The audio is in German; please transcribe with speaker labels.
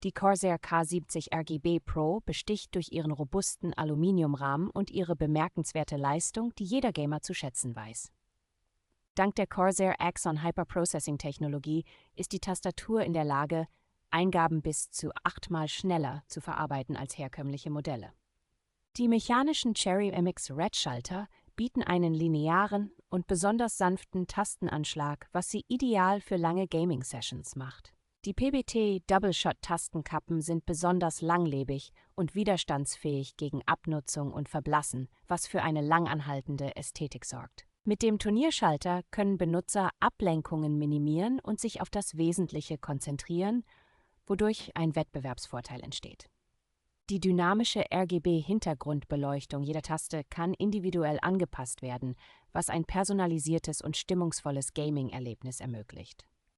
Speaker 1: Die Corsair K70 RGB Pro besticht durch ihren robusten Aluminiumrahmen und ihre bemerkenswerte Leistung, die jeder Gamer zu schätzen weiß. Dank der Corsair Axon Hyperprocessing-Technologie ist die Tastatur in der Lage, Eingaben bis zu 8-mal schneller zu verarbeiten als herkömmliche Modelle. Die mechanischen Cherry MX Red-Schalter bieten einen linearen und besonders sanften Tastenanschlag, was sie ideal für lange Gaming-Sessions macht. Die PBT Double-Shot-Tastenkappen sind besonders langlebig und widerstandsfähig gegen Abnutzung und Verblassen, was für eine langanhaltende Ästhetik sorgt. Mit dem Turnierschalter können Benutzer Ablenkungen minimieren und sich auf das Wesentliche konzentrieren, wodurch ein Wettbewerbsvorteil entsteht. Die dynamische RGB-Hintergrundbeleuchtung jeder Taste kann individuell angepasst werden, was ein personalisiertes und stimmungsvolles Gaming-Erlebnis ermöglicht.